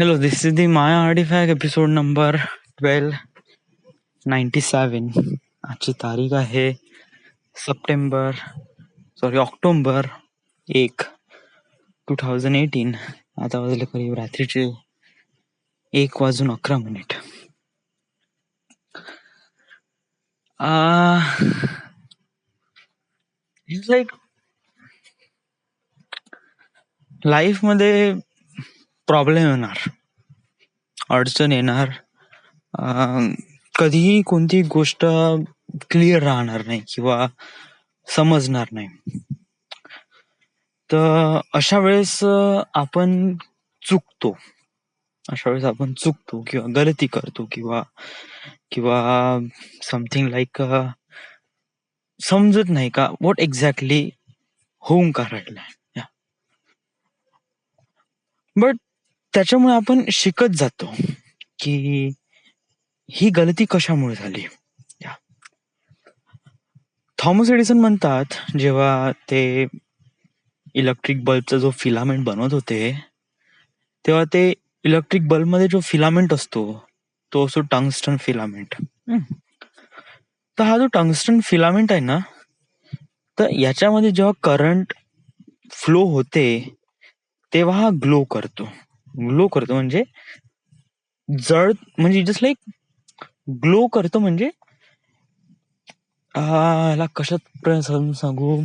Hello, this is the Maya Artifact episode number 1297. आजची तारीख आहे ऑक्टोबर 1, 2018. आता वाजले करीब रात्रीचे 1:11. इट्स लाईक लाईफ मध्ये प्रॉब्लेम येणार, अडचण येणार, कधीही कोणती गोष्ट क्लिअर राहणार नाही किंवा समजणार नाही. तर अशा वेळेस आपण चुकतो किंवा गलती करतो किंवा समथिंग लाईक समजत नाही का व्हॉट एक्झॅक्टली होऊन का राहिलंय. बट त्याच्यामुळे आपण शिकत जातो की ही गलती कशामुळे झाली. थॉमस एडिसन म्हणतात, जेव्हा ते इलेक्ट्रिक बल्बचा जो फिलामेंट बनवत होते, तेव्हा ते इलेक्ट्रिक बल्ब मध्ये जो फिलामेंट असतो तो असतो टंगस्टन फिलामेंट. तर हा जो टंगस्टन फिलामेंट आहे ना, तर याच्यामध्ये जेव्हा करंट फ्लो होते तेव्हा हा ग्लो करतो म्हणजे जस्ट लाईक ग्लो करतो. म्हणजे याला कशात सांगू,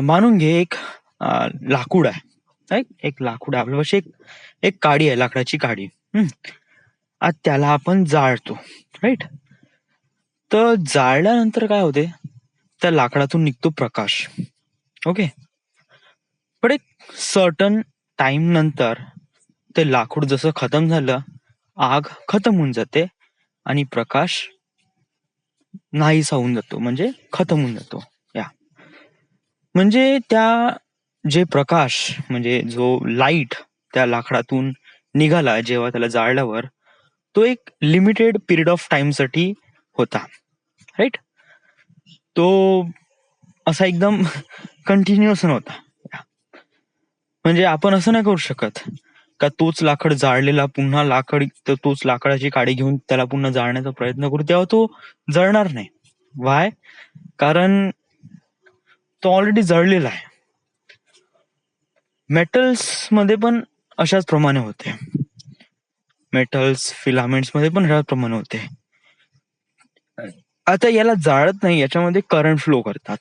मानून घे एक लाकूड आहे, एक लाकूड आहे आपल्यापाशी, एक काडी आहे, लाकडाची काडी. आज त्याला आपण जाळतो, राईट. तर जाळल्यानंतर काय होते, त्या लाकडातून निघतो प्रकाश. ओके. पण एक सर्टन टाइम नंतर ते लाकूड जसं खतम झालं, आग खतम होऊन जाते आणि प्रकाश नाहीसा होऊन जातो, म्हणजे खतम होऊन जातो. म्हणजे त्या जे प्रकाश, म्हणजे जो लाईट त्या लाकडातून निघाला जेव्हा त्याला जाळल्यावर, तो एक लिमिटेड पिरियड ऑफ टाइम साठी होता, राईट. तो असा एकदम कंटिन्युअस नव्हता. म्हणजे आपण असं नाही करू शकत का तोच लाकड जाळलेला पुन्हा तोच लाकडाची काडी घेऊन त्याला पुन्हा जाळण्याचा प्रयत्न करू, तेव्हा तो जळणार नाही. वाय? कारण तो ऑलरेडी जळलेला आहे. मेटल्स मध्ये पण अशाच प्रमाणे होते, मेटल्स फिलामेंट्स मध्ये पण अशाच प्रमाणे होते. आता याला जाळत नाही, याच्यामध्ये करंट फ्लो करतात.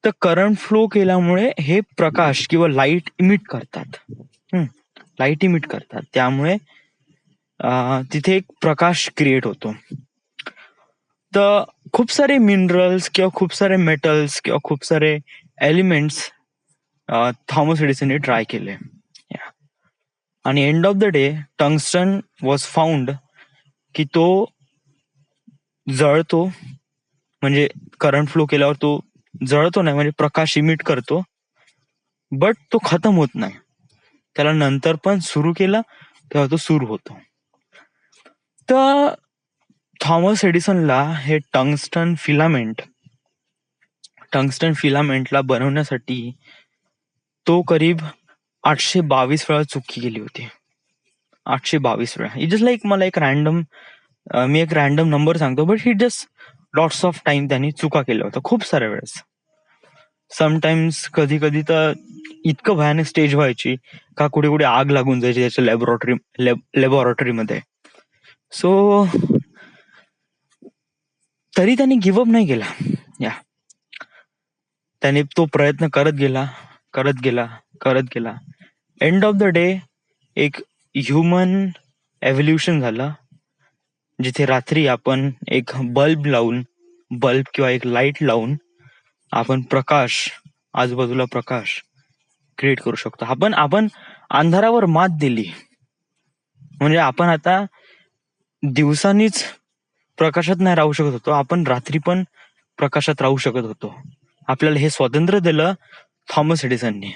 तर करंट फ्लो केल्यामुळे हे प्रकाश किंवा लाईट इमिट करतात, त्यामुळे तिथे एक प्रकाश क्रिएट होतो. तर खूप सारे मिनरल्स किंवा खूप सारे मेटल्स किंवा खूप सारे एलिमेंट्स थॉमस एडिसनने ट्राय केले, आणि end of the day tungsten was found की तो जळतो, म्हणजे करंट फ्लो केल्यावर तो जळतो नाही, म्हणजे प्रकाश इमिट करतो, बट तो खतम होत नाही. त्याला नंतर पण सुरू केला तेव्हा तो सुरू होतो. तर थॉमस एडिसनला हे टंगस्टन फिलामेंटला बनवण्यासाठी तो करीब 822 वेळा चुकी केली होती. 822 वेळा. इट जस्ट लाईक मला मी एक रॅन्डम नंबर सांगतो, but he just lots of time त्यांनी चुका केल्या होत्या, खूप साऱ्या वेळेस. समटाइम्स कधी कधी तर इतकं भयानक स्टेज व्हायची का कुठे कुठे आग लागून जायची त्याच्या लॅबोरेटरीमध्ये. सो तरी त्यांनी गिव्हअप नाही केला. त्याने तो प्रयत्न करत गेला. एंड ऑफ द डे एक ह्युमन एव्होल्युशन झालं, जिथे रात्री आपण एक बल्ब किंवा एक लाईट लावून आपण आजूबाजूला प्रकाश क्रिएट करू शकतो. आपण अंधारावर मात दिली, म्हणजे आपण आता दिवसानीच प्रकाशात नाही राहू शकत होतो, आपण रात्री पण प्रकाशात राहू शकत होतो. आपल्याला हे स्वातंत्र्य दिलं थॉमस एडिसनने.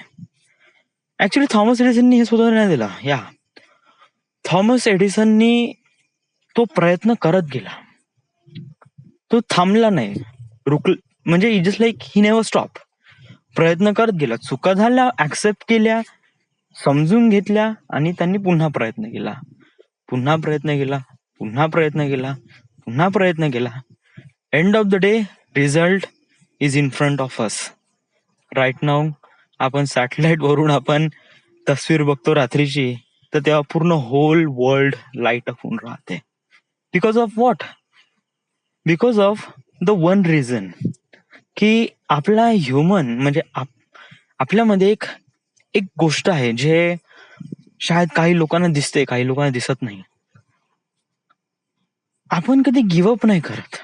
ऍक्च्युली थॉमस एडिसननी हे स्वातंत्र्य नाही दिला. थॉमस एडिसननी तो प्रयत्न करत गेला, तो थांबला नाही, म्हणजे just like he never stop. प्रयत्न करत गेला, चुका झाल्या, ऍक्सेप्ट केल्या, समजून घेतल्या आणि त्यांनी पुन्हा प्रयत्न केला, पुन्हा प्रयत्न केला, पुन्हा प्रयत्न केला, पुन्हा प्रयत्न केला. End of the day result is in front of us right now. आपण सॅटेलाइट वरून आपण तस्वीर बघतो रात्रीची, तर तेव्हा पूर्ण होल वर्ल्ड लाईट अप होऊन राहते. Because of what? Because of the one reason की आपला ह्युमन म्हणजे आपल्यामध्ये एक एक गोष्ट आहे जे शायद काही लोकांना दिसते, काही लोकांना दिसत नाही. आपण कधी गिव्हअप नाही करत.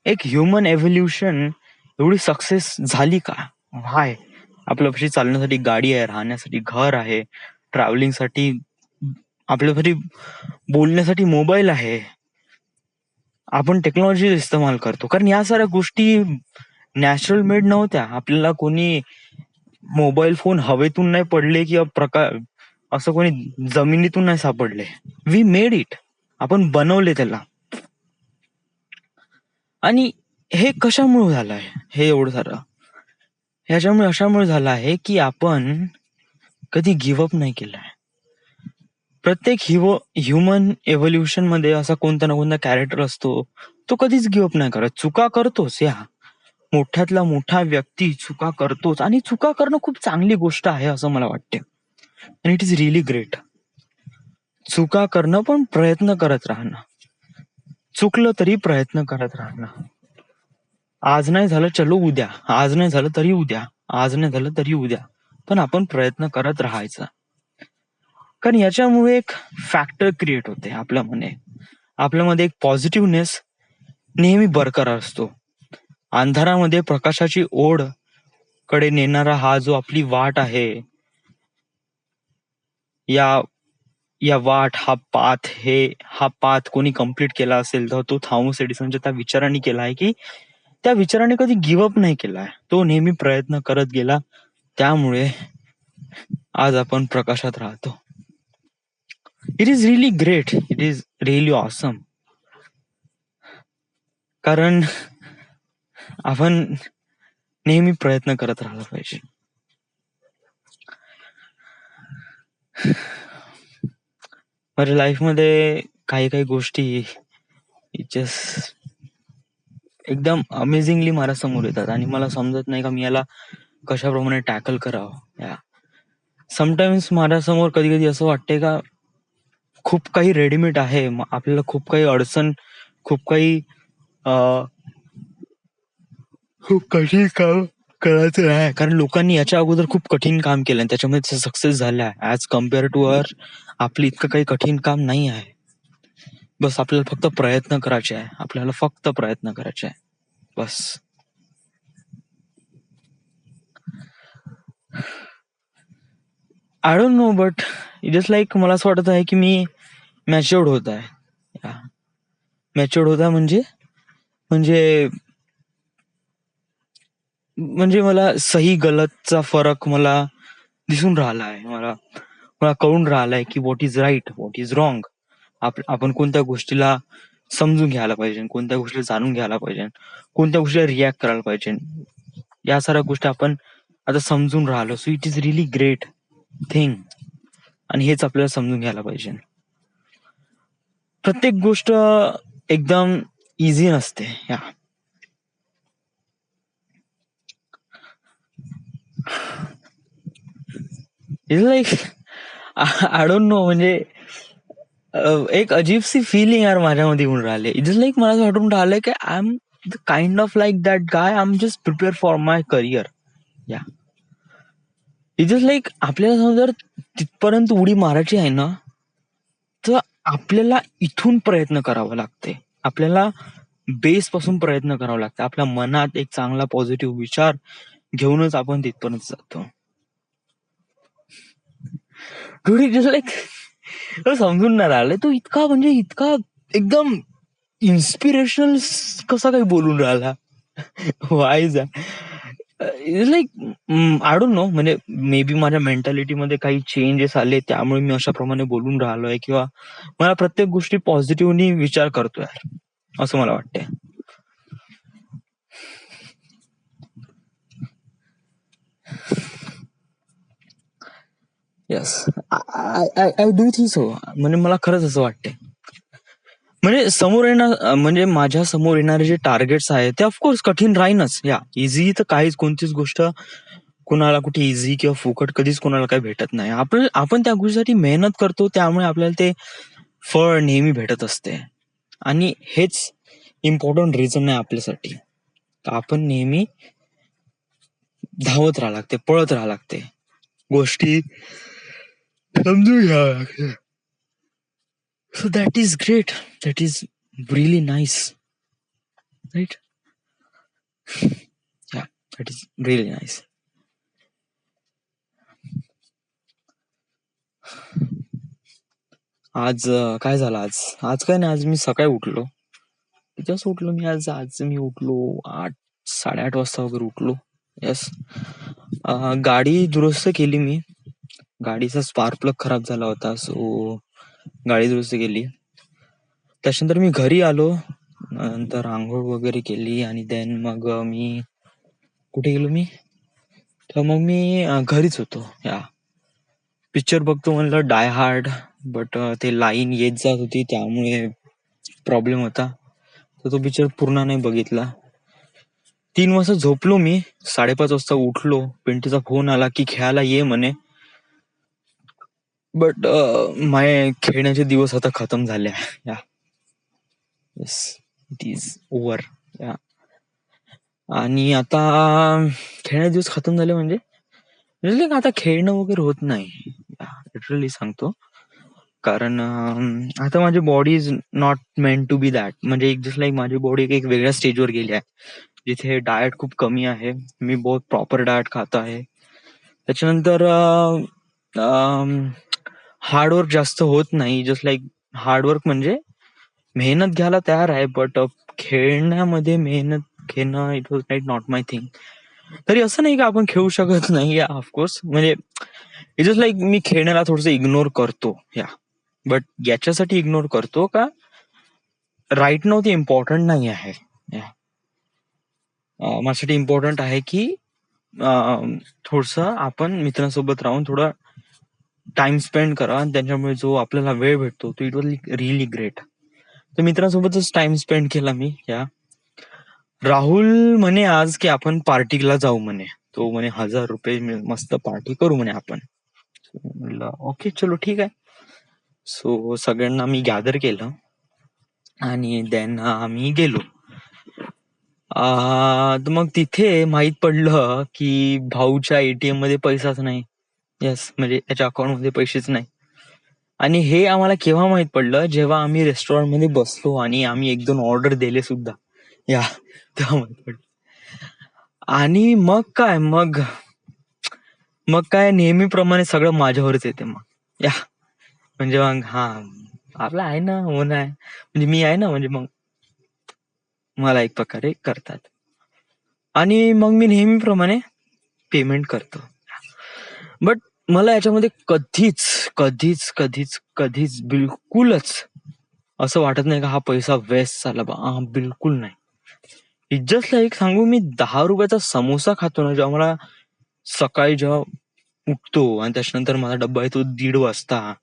एक ह्युमन एव्होल्युशन एवढी सक्सेस झाली का? व्हाय? आपल्यापाशी चालण्यासाठी गाडी आहे, राहण्यासाठी घर आहे, ट्रॅव्हलिंगसाठी आपल्यासाठी बोलण्यासाठी मोबाईल आहे. आपण टेक्नॉलॉजी इस्तेमाल करतो कारण या साऱ्या गोष्टी नॅचरल मेड नव्हत्या. आपल्याला कोणी मोबाईल फोन हवेतून नाही पडले किंवा असं कोणी जमिनीतून नाही सापडले. We made it. आपण बनवले त्याला. आणि हे कशामुळे झालं आहे? हे एवढं सारं ह्याच्यामुळे अशामुळे झालं आहे की आपण कधी गिव्हअप नाही केलाय. प्रत्येक ह्युमन एव्होल्युशन मध्ये असा कोणता ना कोणता कॅरेक्टर असतो, तो कधीच गिव्हअप नाही करत. चुका करतोच, या मोठ्यातला मोठा व्यक्ती चुका करतोच, आणि चुका करणं खूप चांगली गोष्ट आहे असं मला वाटते. आणि इट इज रिअली ग्रेट. चुका करणं पण प्रयत्न करत राहणं, चुकलं तरी प्रयत्न करत राहणं. आज नाही झालं चलो उद्या, आज नाही झालं तरी उद्या, आज नाही झालं तरी उद्या, पण आपण प्रयत्न करत राहायचा. कारण याच्यामुळे एक फॅक्टर क्रिएट होते आपल्यामध्ये एक पॉझिटिव्हनेस नेहमी बरकरार असतो. अंधारामध्ये प्रकाशाची ओढ कडे नेणारा हा जो आपली वाट आहे, या वाट हा पाथ कोणी कम्प्लीट केला असेल तर तो थॉमस एडिसनच्या त्या विचाराने केला आहे की त्या विचाराने कधी गिव्हअप नाही केलाय. तो नेहमी प्रयत्न करत गेला. त्यामुळे आज आपण प्रकाशात राहतो. It is really great. It is really awesome. कारण आपण नेहमी प्रयत्न करत राहिला पाहिजे. माझ्या लाईफ मध्ये काही काही गोष्टी जस्ट एकदम अमेझिंगली माझ्या समोर येतात आणि मला समजत नाही का मी याला कशाप्रमाणे टॅकल करावं. समटाइम्स माझ्या समोर कधी कधी असं वाटतंय का खूप काही रेडीमेड आहे, आपल्याला खूप काही अडचण, खूप काही खूप कठीण काम करायचं आहे. कारण लोकांनी याच्या अगोदर खूप कठीण काम केलं आणि त्याच्यामध्ये सक्सेस झालं आहे. ऍज कम्पेअर टू आपलं इतकं काही कठीण काम नाही आहे. बस आपल्याला फक्त प्रयत्न करायचे आहे. आपल्याला फक्त प्रयत्न करायचे आहे बस. I don't know but it is like मला असं वाटत आहे की मी मॅच्युअर्ड होत आहे. मॅच्युअर्ड होत आहे म्हणजे मला सही गलतचा फरक मला दिसून राहिला आहे. मला कळून राहिलाय की what is right, what is wrong. आपण कोणत्या गोष्टीला समजून घ्यायला पाहिजे, कोणत्या गोष्टीला जाणून घ्यायला पाहिजे, कोणत्या गोष्टीला रिॲक्ट करायला पाहिजे, या साऱ्या गोष्टी आपण आता समजून राहिलो. So it is really great thing. आणि हेच आपल्याला समजून घ्यायला पाहिजे. प्रत्येक गोष्ट एकदम इझी नसते. It's like I don't no, म्हणजे एक अजीबसी फिलिंग यार माझ्यामध्ये येऊन राहिले. इट इज लाईक मला असं वाटून राहिलंय की I am the kind of like that guy. I am just prepare for my career. It is like आपल्याला जर तिथपर्यंत उडी मारायची आहे ना, तर आपल्याला इथून प्रयत्न करावा लागते. आपल्याला बेस पासून प्रयत्न करावा लागतो. आपल्या मनात एक चांगला पॉझिटिव्ह विचार घेऊनच आपण तिथपर्यंत जातो. लाईक समजून नाही राहिलं तू इतका, म्हणजे इतका एकदम इन्स्पिरेशनल कसा काही बोलून राहिला. Y is like I don't no, म्हणजे मे बी माझ्या मेंटॅलिटीमध्ये काही चेंजेस आले त्यामुळे मी अशाप्रमाणे बोलून राहिलोय, किंवा मला प्रत्येक गोष्टी पॉझिटिव्हली विचार करतोय असं मला वाटतंय. Yes, I do think so. म्हणजे मला खरंच असं वाटतंय. म्हणजे समोर येणार, म्हणजे माझ्या समोर येणारे जे टार्गेट्स आहेत ते ऑफकोर्स कठीण राहीनच. या इझी तर काहीच कोणतीच गोष्ट कुणाला कुठे इझी किंवा फुकट कधीच कोणाला काही भेटत नाही. आपण त्या गोष्टीसाठी मेहनत करतो, त्यामुळे आपल्याला ते फळ नेहमी भेटत असते. आणि हेच इम्पॉर्टंट रिझन आहे आपल्यासाठी. आपण नेहमी धावत राहा लागते, पळत राहा लागते, गोष्टी समजून घ्याव्या लागते. So that is great, that is really nice, right? Yeah, that is really nice. आज काय झालं? आज आज काय नाही, आज मी सकाळी उठलो. जस्ट उठलो मी. आज आज मी उठलो 8-8:30 वाजता वगैरे उठलो. येस. गाडी दुरुस्त केली मी. गाडीचा स्पार्क प्लग खराब झाला होता, सो गाडी दुरुस्त केली. त्याच्यानंतर मी घरी आलो, नंतर आंघोळ वगैरे केली आणि देन मग मी कुठे गेलो मी, तर मग मी घरीच होतो. या पिक्चर बघतो म्हणलं डाय हार्ड, बट ते लाईन येत जात होती त्यामुळे प्रॉब्लेम होता, तर तो पिक्चर पूर्ण नाही बघितला. 3 वाजता झोपलो मी. 5:30 वाजता उठलो. पिंटूचा फोन आला की खेळायला ये म्हणे. बट माझे खेळण्याचे दिवस आता खतम झाले. या येस, इट इज ओव्हर. या आणि आता खेळण्याचे दिवस खतम झाले म्हणजे आता खेळणं वगैरे होत नाही, लिटरली सांगतो. कारण आता माझी body is not meant to be that. म्हणजे जस्ट लाईक माझी बॉडी एक वेगळ्या स्टेजवर गेली आहे, जिथे डाएट खूप कमी आहे. मी बहुत प्रॉपर डाएट खात आहे. त्याच्यानंतर हार्डवर्क जास्त होत नाही. जस्ट लाईक हार्डवर्क म्हणजे मेहनत घ्यायला तयार आहे, बट खेळण्यामध्ये मेहनत घेणं it was not my thing. तरी असं नाही की आपण खेळू शकत नाही, ऑफकोर्स. म्हणजे इट जस्ट लाईक मी खेळण्याला थोडस इग्नोर करतो. या बट याच्यासाठी इग्नोर करतो का राईट नाव ते इम्पॉर्टंट नाही आहे. माझ्यासाठी इम्पॉर्टंट आहे की थोडस आपण मित्रांसोबत राहून थोडा टाइम स्पेंड करा, आणि त्याच्यामुळे जो आपल्याला वेळ भेटतो तो इट वॉज रिअली ग्रेट. तर मित्रांसोबतच टाइम स्पेंड केला मी. या राहुल म्हणे आज की आपण पार्टीला जाऊ म्हणे. तो म्हणे 1000 रुपये मस्त पार्टी करू म्हणे आपण. म्हणलं ओके चलो ठीक आहे. सो सगळ्यांना मी गॅदर केलं आणि देन आम्ही गेलो. मग तिथे माहित पडलं की भाऊच्या एटीएम मध्ये पैसाच नाही. येस, म्हणजे त्याच्या अकाउंट मध्ये पैसेच नाही. आणि हे आम्हाला केव्हा माहित पडलं, जेव्हा आम्ही रेस्टॉरंट मध्ये बसलो आणि आम्ही 1-2 ऑर्डर दिले सुद्धा. या तेव्हा माहित पडलं. आणि मग काय नेहमीप्रमाणे सगळं माझ्यावरच येते मग. या म्हणजे मग आपलं आहे ना, होणं आहे म्हणजे मी आहे ना, म्हणजे मग मला एक प्रकारे करतात. आणि मग मी नेहमीप्रमाणे पेमेंट करतो. बट मला याच्यामध्ये कधीच कधीच कधीच कधीच बिलकुलच असं वाटत नाही का हा पैसा वेस्ट झाला बा. बिलकुल नाही. इट जस्ट लाईक सांगू, मी 10 रुपयाचा समोसा खातो ना जेव्हा मला सकाळी जेव्हा उठतो, आणि त्याच्यानंतर माझा डब्बा येतो 1:30 वाजता,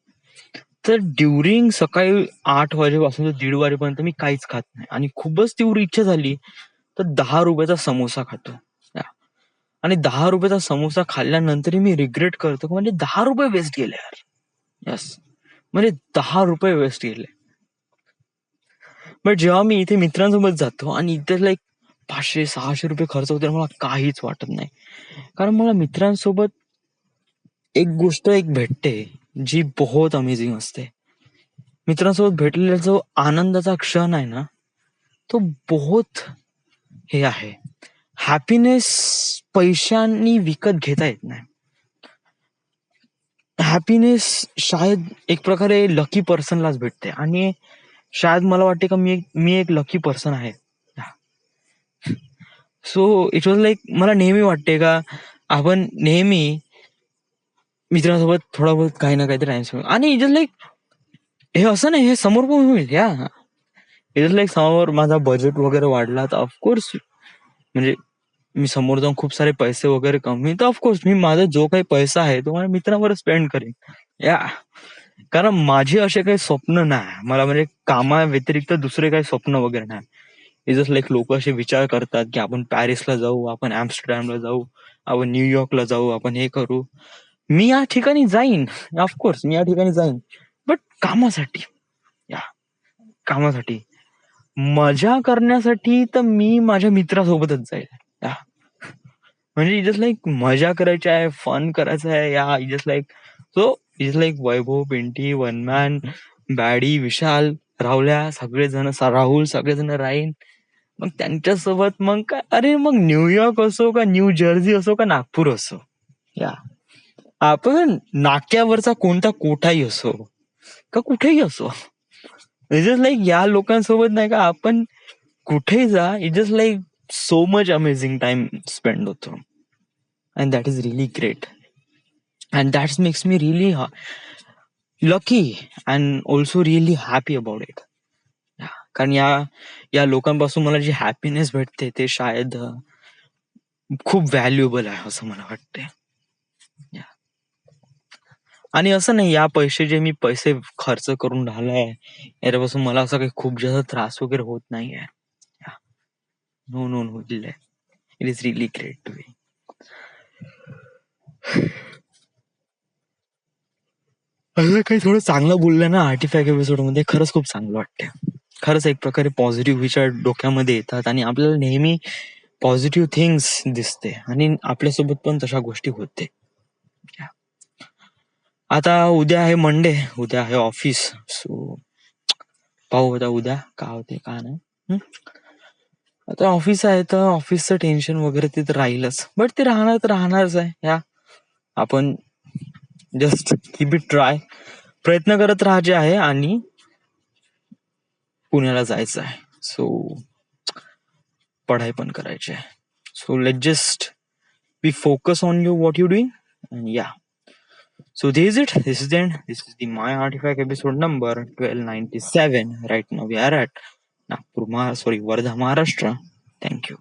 तर ड्युरिंग सकाळी 8 वाजेपासून तर 1:30 वाजेपर्यंत मी काहीच खात नाही. आणि खूपच तीव्र इच्छा झाली तर 10 रुपयाचा समोसा खातो. आणि 10 रुपयाचा समोसा खाल्ल्यानंतर मी रिग्रेट करतो, म्हणजे 10 रुपये वेस्ट गेले यार. यस, म्हणजे 10 रुपये वेस्ट गेले. बट जेव्हा मी इथे मित्रांसोबत जातो आणि इथे लाईक 500-600 रुपये खर्च होते, मला काहीच वाटत नाही. कारण मला मित्रांसोबत एक गोष्ट भेटते जी बहुत अमेझिंग असते. मित्रांसोबत भेटलेला जो आनंदाचा क्षण आहे ना, तो बहुत हे आहे. हॅपीनेस पैशांनी विकत घेता येत नाही. हॅपीनेस शायद एक प्रकारे लकी पर्सनलाच भेटते, आणि शायद मला वाटते का मी एक लकी पर्सन आहे. सो इट वॉज लाईक, मला नेहमी वाटते का आपण नेहमी मित्रांसोबत थोडा बहुत काही ना काहीतरी टाइम स्पेंड. आणि इट इज लाईक, हे असं नाही, हे समोर पण होईल. या इट इज लाईक समोर माझा बजेट वगैरे वाढला तर ऑफकोर्स म्हणजे मी समोर जाऊन खूप सारे पैसे वगैरे कमवीन, तर ऑफकोर्स मी माझा जो काही पैसा आहे तो माझ्या मित्रांवर स्पेंड करेन. या कारण माझे असे काही स्वप्न नाही, मला म्हणजे कामा व्यतिरिक्त दुसरे काही स्वप्न वगैरे नाही. जस्ट लाईक लोक असे विचार करतात की आपण पॅरिसला जाऊ, आपण ऍम्स्टरडॅमला जाऊ, आपण न्यूयॉर्कला जाऊ, आपण हे करू. मी या ठिकाणी जाईन, ऑफकोर्स मी या ठिकाणी जाईन, बट कामासाठी. या कामासाठी, मजा करण्यासाठी तर मी माझ्या मित्रासोबतच जाईल. या म्हणजे जस्ट लाईक मजा करायची आहे, फन करायचं आहे. Yeah just like so is like Vaibhav, Pinty, वनमॅन, बॅडी, विशाल, राहुल्या, सगळेजण, राहुल, सगळेजण राहीन. मग त्यांच्यासोबत मग काय, अरे मग न्यूयॉर्क असो का न्यू जर्सी असो का नागपूर असो, या आपण नाक्यावरचा कोणता कोठाही असो का कुठेही असो, जस्ट लाईक या लोकांसोबत नाही का आपण कुठेही जा, it just like so much amazing time spend होतो. And that is really great, and that makes me really lucky and also really happy about it. कारण या लोकांपासून मला जी हॅपीनेस भेटते ते शायद खूप व्हॅल्युएबल आहे असं मला वाटते. आणि असं नाही, या जे मी पैसे खर्च करून राहिलाय याच्यापासून मला असं काही खूप जास्त त्रास वगैरे होत नाहीये. No no no, it is really great to be. असं काही थोडं चांगलं बोललं ना आर्टिफॅक्ट एपिसोड मध्ये, खरंच खूप चांगलं वाटतं. खरंच एक प्रकारे पॉझिटिव्ह विचार डोक्यामध्ये येतात आणि आपल्याला नेहमी पॉझिटिव्ह थिंग्स दिसते आणि आपल्यासोबत पण तशा गोष्टी होते. आता उद्या आहे मंडे, उद्या आहे ऑफिस, सो पाहू आता उद्या का होते का नाही. आता ऑफिस आहे तर ऑफिसचं टेन्शन वगैरे ते तर राहीलच, बट ते राहणारच आहे. या आपण जस्ट कीप इट ट्राय, प्रयत्न करत राहायचे आहे आणि पुण्याला जायचं आहे. सो पढाई पण करायची आहे. So let just be focus on you what you doing. And या, so this is it. This is the end. This is the My Artifact episode number 1297. Right now we are at Nagpur, Wardha, Maharashtra. Thank you.